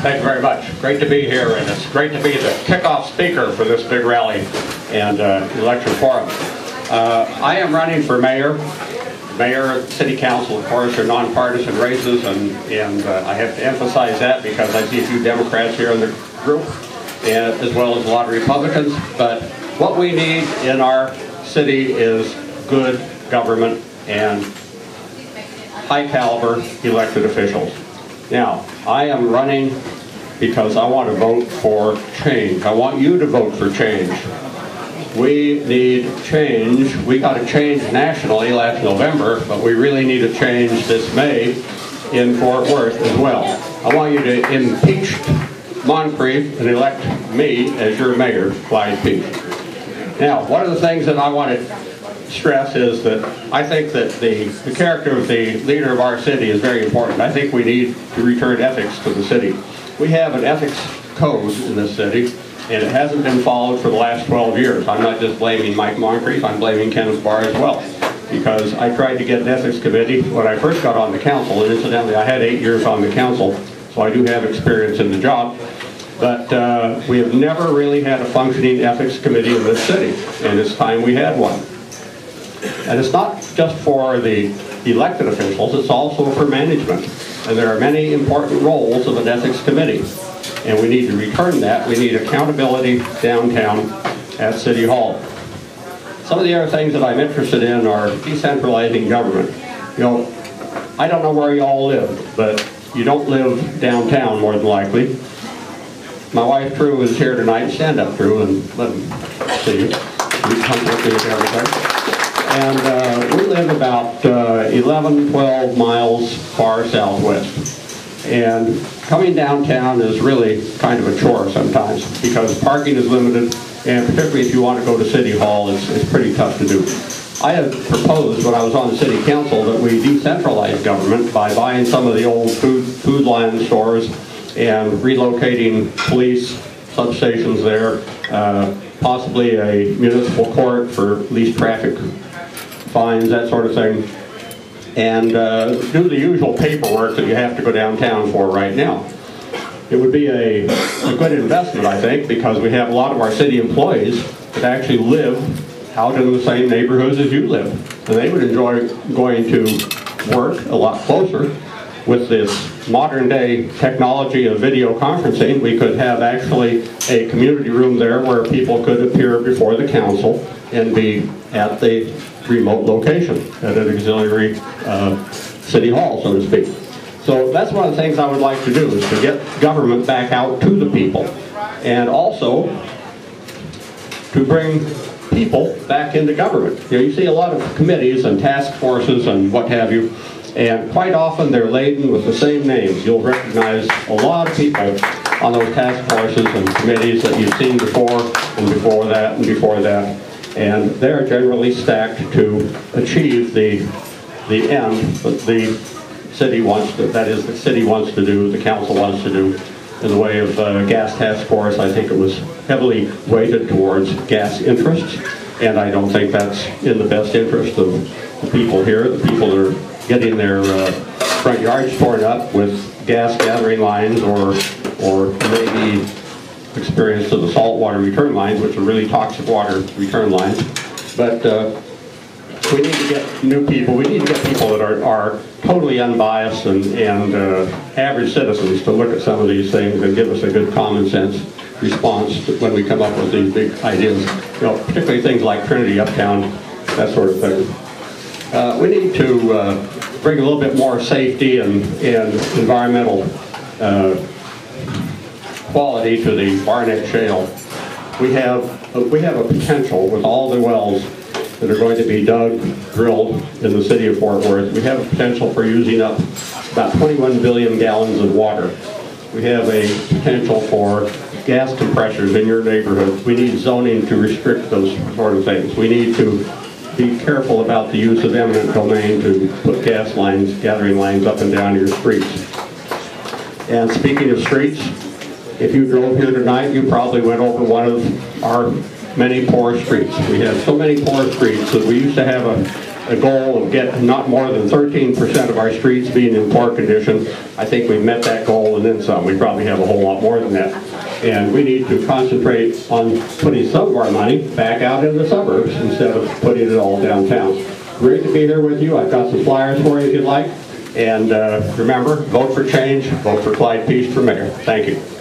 Thank you very much. Great to be here, and it's great to be the kickoff speaker for this big rally and election forum. I am running for mayor. Mayor, city council, of course, are nonpartisan races, and I have to emphasize that because I see a few Democrats here in the group, and as well as a lot of Republicans. But what we need in our city is good government and high caliber elected officials. Now, I am running because I want to vote for change. I want you to vote for change. We need change. We got to change nationally last November, but we really need to change this May in Fort Worth as well. I want you to impeach Moncrief and elect me as your mayor, Clyde Picht. Now, one of the things that I want to stress is that I think that the character of the leader of our city is very important. I think we need to return ethics to the city. We have an ethics code in this city, and it hasn't been followed for the last 12 years. I'm not just blaming Mike Moncrief, I'm blaming Kenneth Barr as well. Because I tried to get an ethics committee when I first got on the council, and incidentally I had 8 years on the council, so I do have experience in the job. But we have never really had a functioning ethics committee in this city, and it's time we had one. And it's not just for the elected officials, it's also for management. And there are many important roles of an ethics committee. And we need to return that. We need accountability downtown at City Hall. Some of the other things that I'm interested in are decentralizing government. You know, I don't know where you all live, but you don't live downtown more than likely. My wife Drew is here tonight. Stand up, Drew, and let me see you. Come with me to everything. And we live about 11, 12 miles far southwest. And coming downtown is really kind of a chore sometimes because parking is limited, and particularly if you want to go to City Hall, it's pretty tough to do. I had proposed when I was on the city council that we decentralize government by buying some of the old food line stores and relocating police substations there, possibly a municipal court for least traffic fines, that sort of thing, and do the usual paperwork that you have to go downtown for right now. It would be a good investment, I think, because we have a lot of our city employees that actually live out in the same neighborhoods as you live, and they would enjoy going to work a lot closer. With this modern day technology of video conferencing, we could have actually a community room there where people could appear before the council and be at the remote location at an auxiliary city hall, so to speak. So that's one of the things I would like to do, is to get government back out to the people, and also to bring people back into government. You know, you see a lot of committees and task forces and what have you, and quite often they're laden with the same names. You'll recognize a lot of people on those task forces and committees that you've seen before, and before that, and before that. And they're generally stacked to achieve the end that the city wants to, that is, the city wants to do, the council wants to do. In the way of gas task force, I think it was heavily weighted towards gas interests, and I don't think that's in the best interest of the people here, the people that are getting their front yards torn up with gas gathering lines, or maybe experience to the saltwater return lines, which are really toxic water return lines. But we need to get new people. We need to get people that are totally unbiased and average citizens to look at some of these things and give us a good common sense response when we come up with these big ideas. You know, particularly things like Trinity Uptown, that sort of thing. We need to bring a little bit more safety and environmental quality to the Barnett Shale. We have a potential with all the wells that are going to be drilled in the city of Fort Worth. We have a potential for using up about 21 billion gallons of water. We have a potential for gas compressors in your neighborhood. We need zoning to restrict those sort of things. We need to be careful about the use of eminent domain to put gas lines, gathering lines up and down your streets. And speaking of streets, if you drove here tonight, you probably went over one of our many poor streets. We have so many poor streets that we used to have a goal of getting not more than 13% of our streets being in poor condition. I think we've met that goal and then some. We probably have a whole lot more than that. And we need to concentrate on putting some of our money back out in the suburbs instead of putting it all downtown. Great to be here with you. I've got some flyers for you if you'd like. And remember, vote for change, vote for Clyde Picht for mayor. Thank you.